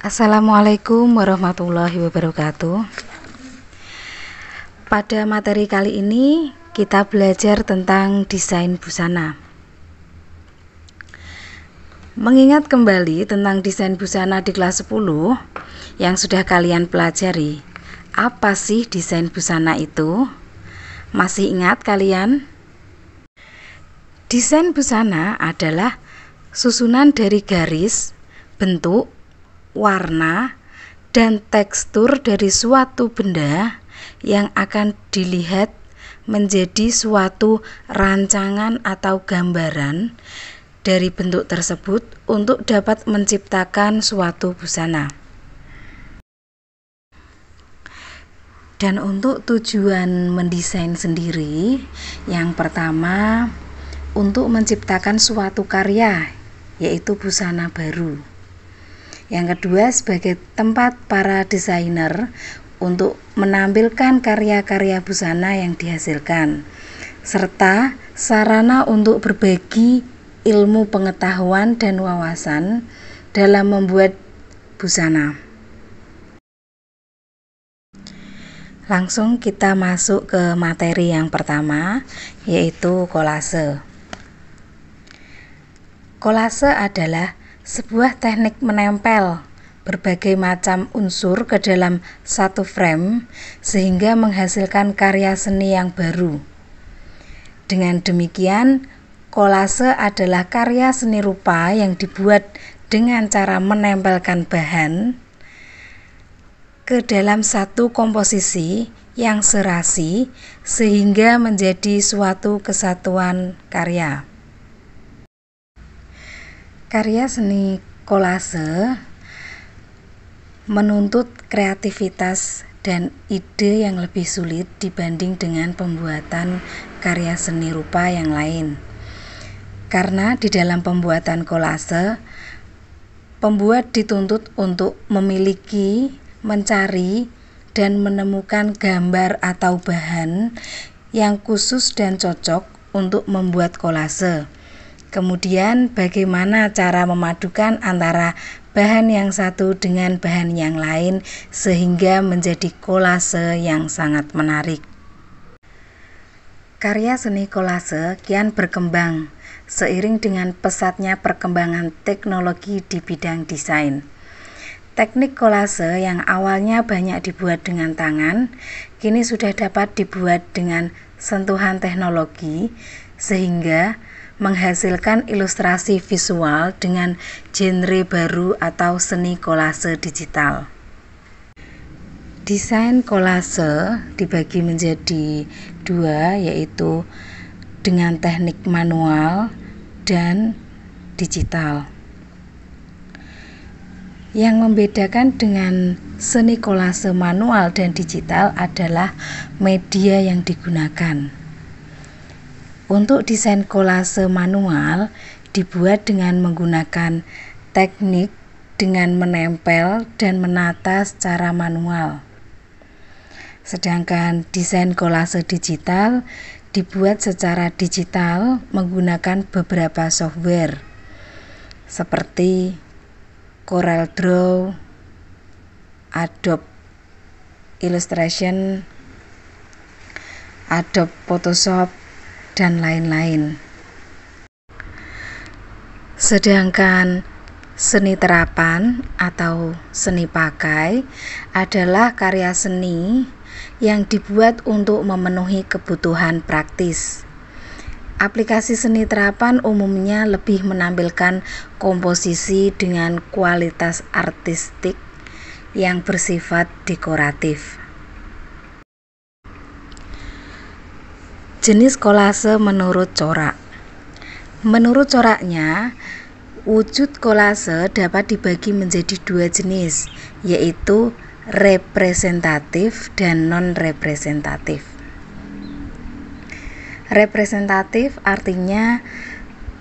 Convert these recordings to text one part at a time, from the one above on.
Assalamualaikum warahmatullahi wabarakatuh. Pada materi kali ini kita belajar tentang desain busana. Mengingat kembali tentang desain busana di kelas 10 yang sudah kalian pelajari, apa sih desain busana itu? Masih ingat kalian? Desain busana adalah susunan dari garis, bentuk, warna, dan tekstur dari suatu benda yang akan dilihat menjadi suatu rancangan atau gambaran dari bentuk tersebut untuk dapat menciptakan suatu busana. Dan untuk tujuan mendesain sendiri, yang pertama untuk menciptakan suatu karya, yaitu busana baru. Yang kedua, sebagai tempat para desainer untuk menampilkan karya-karya busana yang dihasilkan, serta sarana untuk berbagi ilmu pengetahuan dan wawasan dalam membuat busana. Langsung kita masuk ke materi yang pertama, yaitu kolase. Kolase adalah sebuah teknik menempel berbagai macam unsur ke dalam satu frame sehingga menghasilkan karya seni yang baru. Dengan demikian, kolase adalah karya seni rupa yang dibuat dengan cara menempelkan bahan ke dalam satu komposisi yang serasi sehingga menjadi suatu kesatuan karya. Karya seni kolase menuntut kreativitas dan ide yang lebih sulit dibanding dengan pembuatan karya seni rupa yang lain. Karena di dalam pembuatan kolase, pembuat dituntut untuk memiliki, mencari, dan menemukan gambar atau bahan yang khusus dan cocok untuk membuat kolase. Kemudian bagaimana cara memadukan antara bahan yang satu dengan bahan yang lain sehingga menjadi kolase yang sangat menarik. Karya seni kolase kian berkembang seiring dengan pesatnya perkembangan teknologi di bidang desain. Teknik kolase yang awalnya banyak dibuat dengan tangan, kini sudah dapat dibuat dengan sentuhan teknologi sehingga menghasilkan ilustrasi visual dengan genre baru atau seni kolase digital. Desain kolase dibagi menjadi dua, yaitu dengan teknik manual dan digital. Yang membedakan dengan seni kolase manual dan digital adalah media yang digunakan. Untuk desain kolase manual dibuat dengan menggunakan teknik dengan menempel dan menata secara manual. Sedangkan desain kolase digital dibuat secara digital menggunakan beberapa software seperti CorelDRAW, Adobe Illustrator, Adobe Photoshop, dan lain-lain. Sedangkan seni terapan atau seni pakai adalah karya seni yang dibuat untuk memenuhi kebutuhan praktis. Aplikasi seni terapan umumnya lebih menampilkan komposisi dengan kualitas artistik yang bersifat dekoratif. Jenis kolase menurut corak. Menurut coraknya, wujud kolase dapat dibagi menjadi dua jenis, yaitu representatif dan non-representatif. Representatif artinya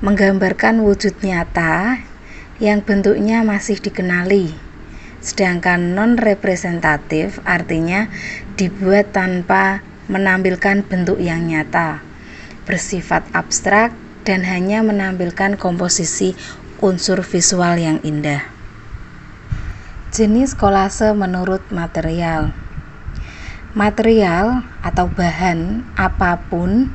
menggambarkan wujud nyata yang bentuknya masih dikenali, sedangkan non-representatif artinya dibuat tanpa menampilkan bentuk yang nyata, bersifat abstrak, dan hanya menampilkan komposisi unsur visual yang indah. Jenis kolase menurut material. Material atau bahan apapun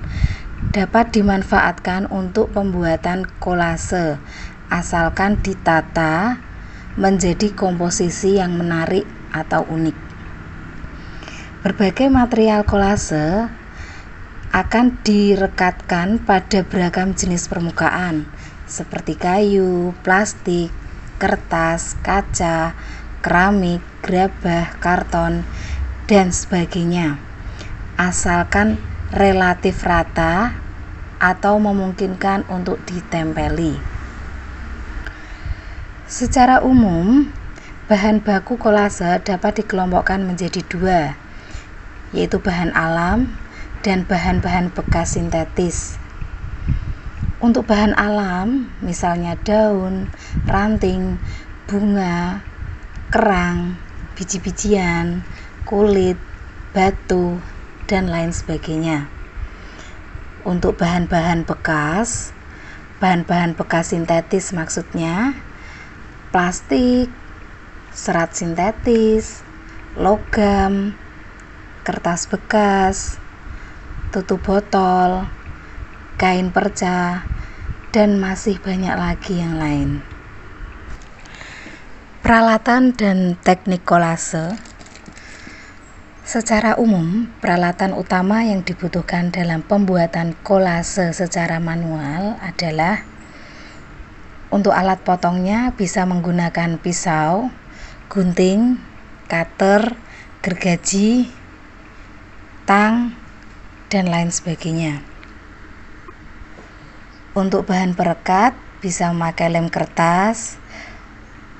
dapat dimanfaatkan untuk pembuatan kolase, asalkan ditata menjadi komposisi yang menarik atau unik. Berbagai material kolase akan direkatkan pada beragam jenis permukaan, seperti kayu, plastik, kertas, kaca, keramik, gerabah, karton, dan sebagainya, asalkan relatif rata atau memungkinkan untuk ditempeli. Secara umum, bahan baku kolase dapat dikelompokkan menjadi dua, yaitu bahan alam dan bahan-bahan bekas sintetis. Untuk bahan alam, misalnya daun, ranting, bunga, kerang, biji-bijian, kulit, batu, dan lain sebagainya. Untuk bahan-bahan bekas sintetis maksudnya plastik, serat sintetis, logam, kertas bekas, tutup botol, kain perca, dan masih banyak lagi yang lain. Peralatan dan teknik kolase. Secara umum, peralatan utama yang dibutuhkan dalam pembuatan kolase secara manual adalah untuk alat potongnya bisa menggunakan pisau, gunting, cutter, gergaji, tang, dan lain sebagainya. Untuk bahan perekat bisa memakai lem kertas,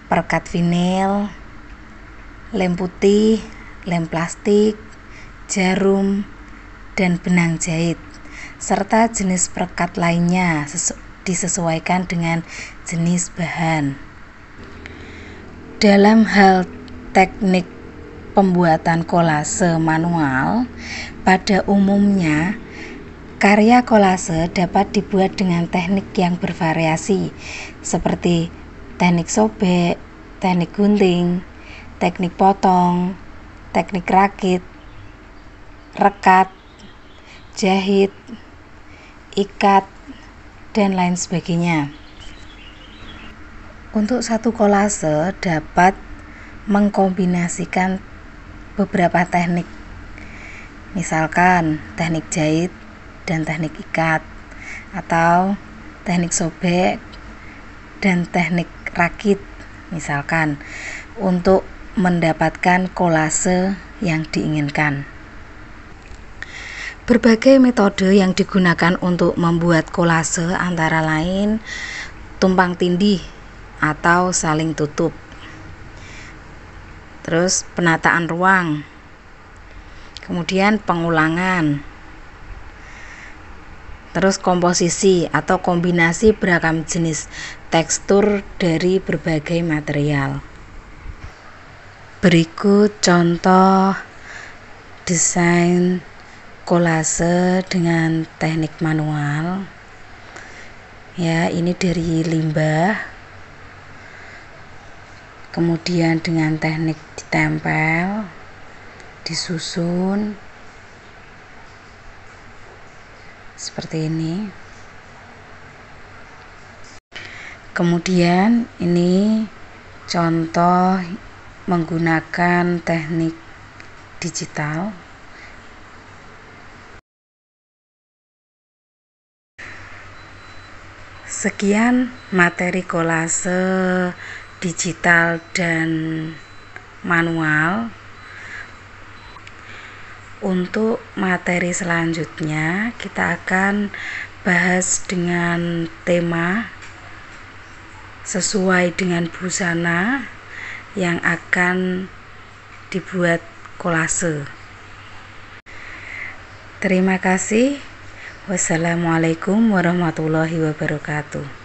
perekat vinil, lem putih, lem plastik, jarum, dan benang jahit, serta jenis perekat lainnya disesuaikan dengan jenis bahan. Dalam hal teknik pembuatan kolase manual, pada umumnya karya kolase dapat dibuat dengan teknik yang bervariasi, seperti teknik sobek, teknik gunting, teknik potong, teknik rakit, rekat, jahit, ikat, dan lain sebagainya. Untuk satu kolase dapat mengkombinasikan beberapa teknik, misalkan teknik jahit dan teknik ikat, atau teknik sobek dan teknik rakit, misalkan, untuk mendapatkan kolase yang diinginkan. Berbagai metode yang digunakan untuk membuat kolase antara lain tumpang tindih atau saling tutup, terus penataan ruang, kemudian pengulangan, terus komposisi atau kombinasi beragam jenis tekstur dari berbagai material. Berikut contoh desain kolase dengan teknik manual. Ya, ini dari limbah. Kemudian dengan teknik ditempel, disusun seperti ini. Kemudian ini contoh menggunakan teknik digital. Sekian materi kolase digital dan manual. Untuk materi selanjutnya kita akan bahas dengan tema sesuai dengan busana yang akan dibuat kolase. Terima kasih. Wassalamualaikum warahmatullahi wabarakatuh.